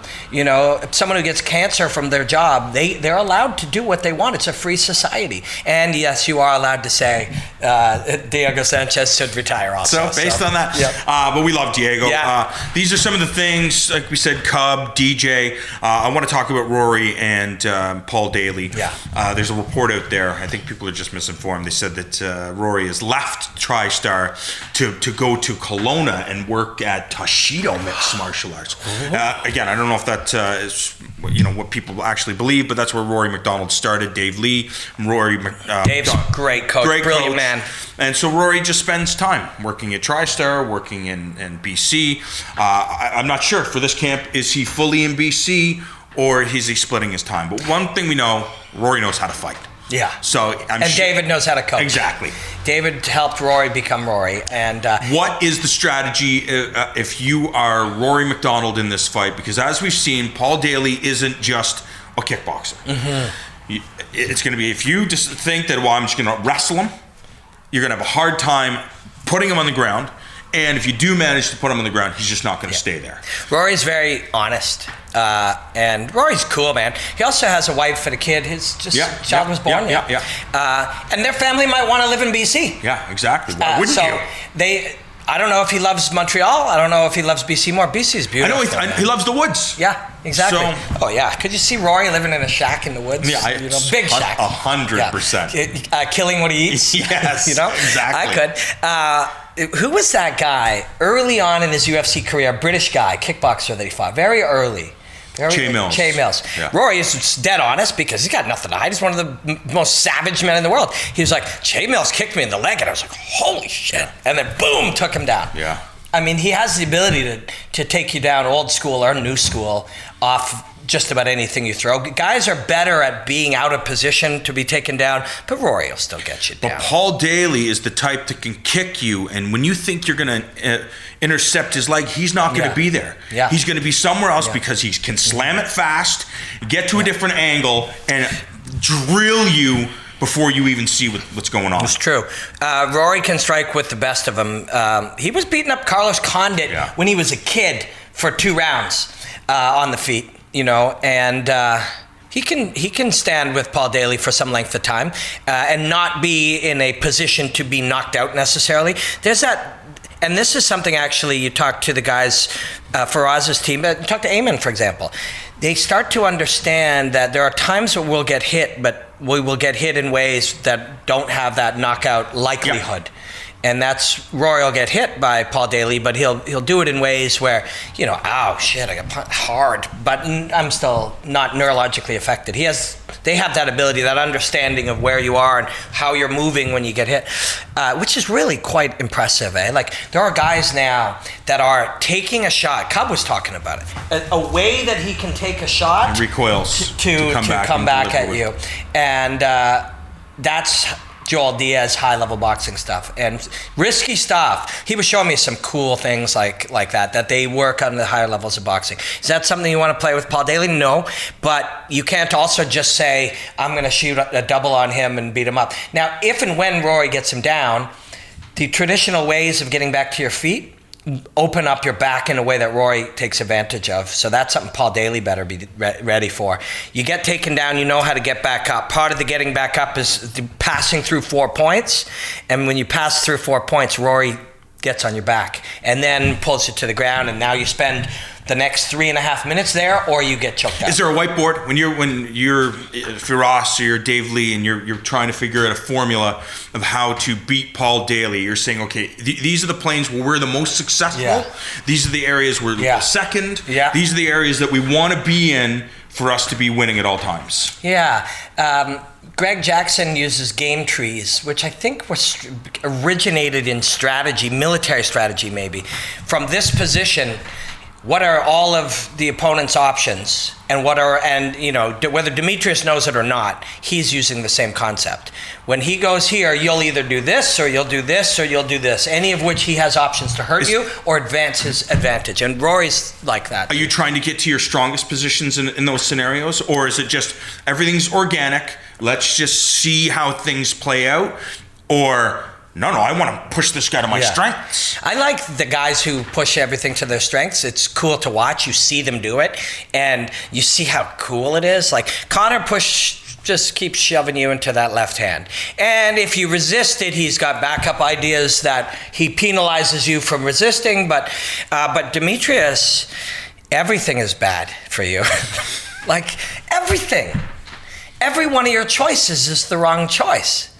someone who gets cancer from their job, they're allowed to do what they want. It's a free society. And yes, you are allowed to say Diego Sanchez should retire also. So based on that, but we love Diego. These are some of the things, like we said, Cub, DJ. I want to talk about Rory and Paul Daly. There's a report out there. I think people are just misinformed. They said that Rory has left TriStar to go to Kelowna and work at Toshido Mixed Martial Arts. Again, I don't know if that is what people actually believe, but that's where Rory McDonald started. Dave Lee, Dave's a great coach, brilliant man. And so Rory just spends time working at TriStar, working in BC. I'm not sure for this camp, is he fully in BC or is he splitting his time? But one thing we know, Rory knows how to fight. Yeah. So David knows how to coach. Exactly. David helped Rory become Rory. And what is the strategy if you are Rory McDonald in this fight? Because as we've seen, Paul Daly isn't just a kickboxer. Mm-hmm. It's going to be, if you just think that, I'm just going to wrestle him, you're going to have a hard time putting him on the ground. And if you do manage to put him on the ground, he's just not going to stay there. Rory's very honest. And Rory's cool, man. He also has a wife and a kid. His child was born. And their family might want to live in BC. Yeah, exactly. Why wouldn't you? I don't know if he loves Montreal. I don't know if he loves BC more. BC's beautiful. I know he loves the woods. Yeah, exactly. Could you see Rory living in a shack in the woods? Yeah, big shack. 100%. Killing what he eats. Yes, exactly. I could. Who was that guy early on in his UFC career? A British guy, kickboxer that he fought very early. Che Mills. Yeah. Rory is dead honest because he's got nothing to hide. He's one of the most savage men in the world. He was like, Che Mills kicked me in the leg, and I was like, holy shit. And then boom, took him down. Yeah. I mean, he has the ability to take you down old school or new school off just about anything you throw. Guys are better at being out of position to be taken down, but Rory will still get you down. But Paul Daly is the type that can kick you, and when you think you're going to intercept his leg, he's not going to be there. Yeah. He's going to be somewhere else because he can slam it fast, get to a different angle, and drill you before you even see what's going on. It's true. Rory can strike with the best of them. He was beating up Carlos Condit when he was a kid for 2 rounds on the feet. And he can stand with Paul Daly for some length of time and not be in a position to be knocked out necessarily. There's that, and this is something actually you talk to the guys for Oz's team, talk to Eamon, for example. They start to understand that there are times where we'll get hit, but we will get hit in ways that don't have that knockout likelihood. and that's Rory will get hit by Paul Daly, but he'll do it in ways where, oh shit, I got punched hard, but I'm still not neurologically affected. They have that ability, that understanding of where you are and how you're moving when you get hit, which is really quite impressive. Like, there are guys now that are taking a shot. Cub was talking about it. A way that he can take a shot and recoils to come back at you, and that's Joel Diaz high-level boxing stuff and risky stuff. He was showing me some cool things like that they work on the higher levels of boxing. Is that something you want to play with Paul Daly? No, but you can't also just say, I'm going to shoot a double on him and beat him up. Now, if and when Rory gets him down, the traditional ways of getting back to your feet open up your back in a way that Rory takes advantage of. So that's something Paul Daly better be ready for. You get taken down, you know how to get back up. Part of the getting back up is the passing through 4 points. And when you pass through 4 points, Rory gets on your back and then pulls you to the ground, and now you spend the next 3.5 minutes there, or you get choked out. Is there a whiteboard when you're Firas or you're Dave Lee and you're trying to figure out a formula of how to beat Paul Daly? You're saying, okay, these are the planes where we're the most successful. Yeah. These are the areas where we're second. Yeah. These are the areas that we want to be in for us to be winning at all times. Yeah. Greg Jackson uses game trees, which I think was originated in strategy, military strategy maybe. From this position, what are all of the opponent's options, and whether Demetrious knows it or not, he's using the same concept. When he goes here, you'll either do this, or you'll do this, or you'll do this, any of which he has options to hurt you or advance his advantage. And Rory's like that. Are you trying to get to your strongest positions in those scenarios, or is it just everything's organic, let's just see how things play out, or no, I want to push this guy to my strengths? I like the guys who push everything to their strengths. It's cool to watch. You see them do it, and you see how cool it is. Like, Connor just keeps shoving you into that left hand. And if you resist it, he's got backup ideas that he penalizes you from resisting. But Demetrious, everything is bad for you. Like, everything. Every one of your choices is the wrong choice.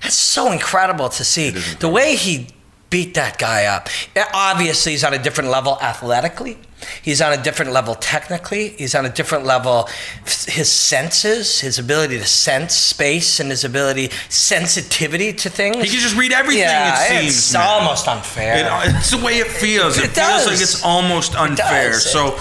That's so incredible to see. The way he beat that guy up. Obviously, he's on a different level athletically. He's on a different level technically. He's on a different level, his senses, his ability to sense space, and his sensitivity to things. He can just read everything, it seems. It's almost unfair. It's the way it feels. It feels like it's almost unfair. So,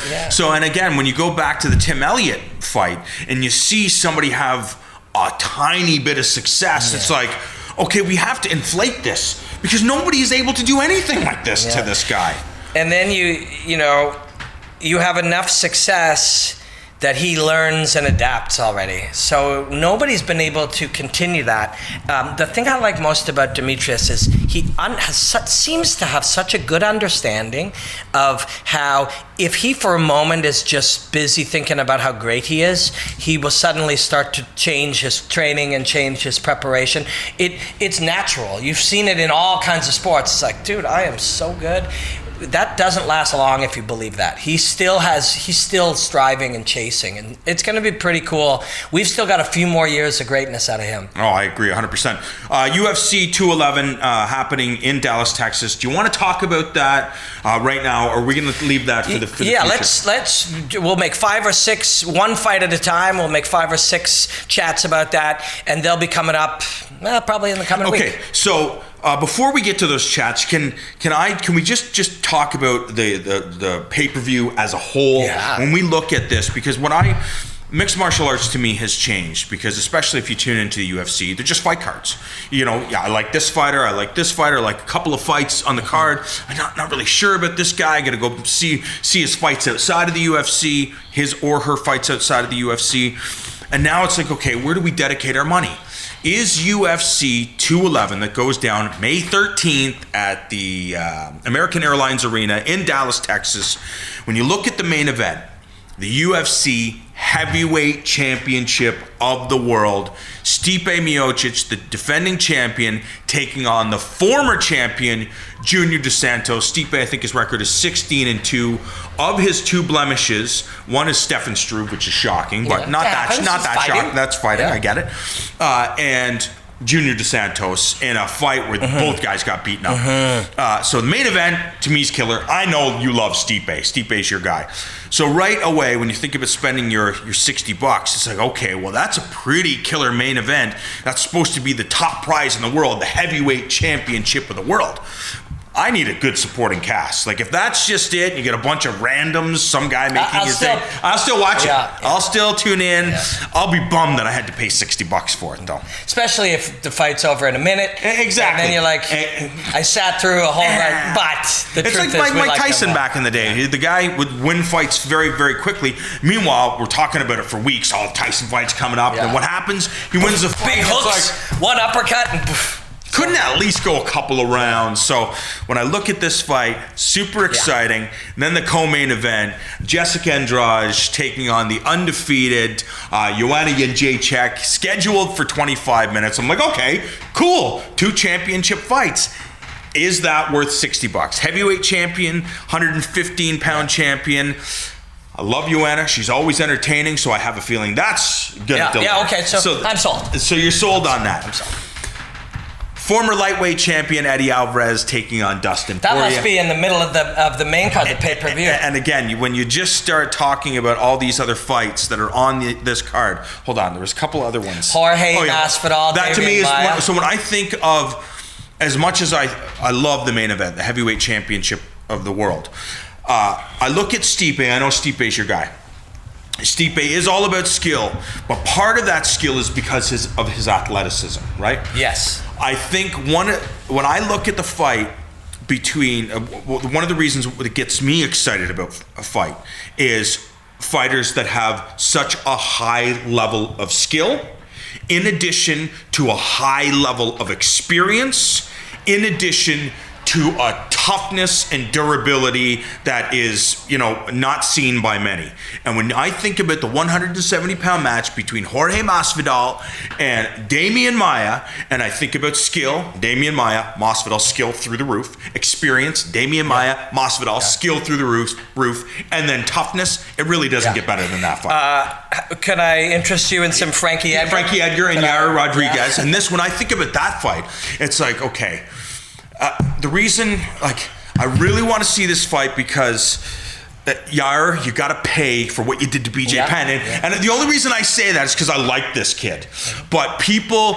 and again, when you go back to the Tim Elliott fight, and you see somebody have a tiny bit of success, it's like, okay, we have to inflate this because nobody is able to do anything like this to this guy. And then you have enough success that he learns and adapts already. So nobody's been able to continue that. The thing I like most about Demetrious is he seems to have such a good understanding of how if he for a moment is just busy thinking about how great he is, he will suddenly start to change his training and change his preparation. It's natural. You've seen it in all kinds of sports. It's like, dude, I am so good. That doesn't last long if you believe that. He's still striving and chasing, and it's going to be pretty cool. We've still got a few more years of greatness out of him. Oh, I agree 100%. UFC 211 happening in Dallas, Texas. Do you want to talk about that right now, or are we going to leave that for the future? We'll make 5 or 6, one fight at a time. We'll make 5 or 6 chats about that, and they'll be coming up probably in the coming week. Okay, so before we get to those chats, can we just talk about the pay-per-view as a whole? Yeah. When we look at this, because mixed martial arts to me has changed, because especially if you tune into the UFC, they're just fight cards. I like this fighter, I like a couple of fights on the card. I'm not really sure about this guy. I got to go see his fights outside of the UFC, his or her fights outside of the UFC. And now it's like, okay, where do we dedicate our money? Is UFC 211 that goes down May 13th at the American Airlines Arena in Dallas, Texas, when you look at the main event, the UFC heavyweight championship of the world, Stipe Miocic, the defending champion, taking on the former champion, Junior Dos Santos. Stipe, I think his record is 16-2. Of his 2 blemishes, one is Stefan Struve, which is shocking, but not that shocking. That's fighting, I get it. And Junior Dos Santos in a fight where both guys got beaten up. So the main event, to me, is killer. I know you love Stipe. Stipe's your guy. So right away, when you think about spending your $60, it's like, okay, well, that's a pretty killer main event. That's supposed to be the top prize in the world, the heavyweight championship of the world. I need a good supporting cast. Like, if that's just it, you get a bunch of randoms, some guy making his thing. I'll still watch it. I'll still tune in. I'll be bummed that I had to pay $60 for it, though. Especially if the fight's over in a minute. Exactly. And then you're like, I sat through a whole run, but the truth is, it's like Mike Tyson back in the day. The guy would win fights very, very quickly. Meanwhile, we're talking about it for weeks. All the Tyson fights coming up. And what happens? He wins the fight. Big hooks, like, one uppercut, and poof. Couldn't at least go a couple of rounds. So when I look at this fight, super exciting. And then the co-main event, Jessica Andrade taking on the undefeated Joanna Jędrzejczyk, scheduled for 25 minutes. I'm like, okay, cool. 2 championship fights. Is that worth $60? Heavyweight champion, 115-pound champion. I love Joanna. She's always entertaining, so I have a feeling that's gonna deliver. Yeah, okay, so I'm sold. So you're sold on that. I'm sold. Former lightweight champion Eddie Alvarez taking on Dustin That Poirier. must be in the middle of the main card, the pay-per-view. And again, when you just start talking about all these other fights that are on this card, hold on, there was a couple other ones. Jorge Masvidal, that to me Maia. is so when I think of, as much as I love the main event, the heavyweight championship of the world, I look at Stipe. I know Stipe's your guy. Stipe is all about skill, but part of that skill is because of his athleticism, right? Yes. I think when I look at the fight between, one of the reasons that gets me excited about a fight is fighters that have such a high level of skill, in addition to a high level of experience, in addition to a toughness and durability that is, not seen by many. And when I think about the 170-pound match between Jorge Masvidal and Demian Maia, and I think about skill, Demian Maia, Masvidal, skill through the roof, experience, Demian Maia, Masvidal, skill through the roof, and then toughness, it really doesn't get better than that fight. Can I interest you in some Frankie Edgar? Frankie Edgar and Yair Rodriguez. And this, when I think about that fight, it's like, okay, the reason, I really want to see this fight because Yair, you got to pay for what you did to BJ Penn. And the only reason I say that is because I like this kid. But people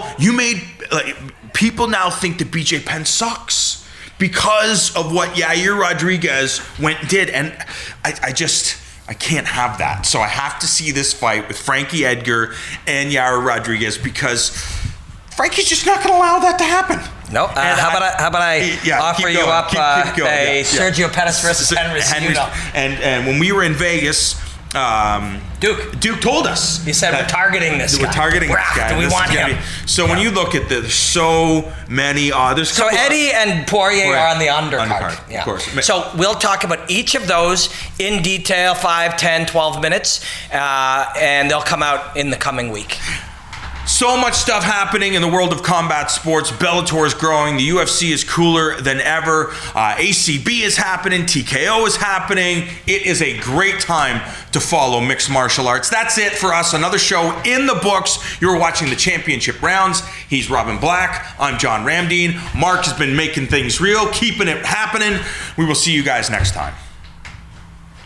now think that BJ Penn sucks because of what Yair Rodriguez did. And I can't have that. So I have to see this fight with Frankie Edgar and Yair Rodriguez because Frankie's just not going to allow that to happen. No. How about I offer you up a Sergio Pettis versus Henry Cejudo? And when we were in Vegas, Duke told us. He said, we're targeting this guy. We're targeting this guy. Do we want him? So when you look at there's so many others. So Eddie and Poirier are on the undercard. Of course. So we'll talk about each of those in detail, 5, 10, 12 minutes, and they'll come out in the coming week. So much stuff happening in the world of combat sports. Bellator is growing. The UFC is cooler than ever. ACB is happening. TKO is happening. It is a great time to follow mixed martial arts. That's it for us. Another show in the books. You're watching the championship rounds. He's Robin Black. I'm John Ramdeen. Mark has been making things real, keeping it happening. We will see you guys next time.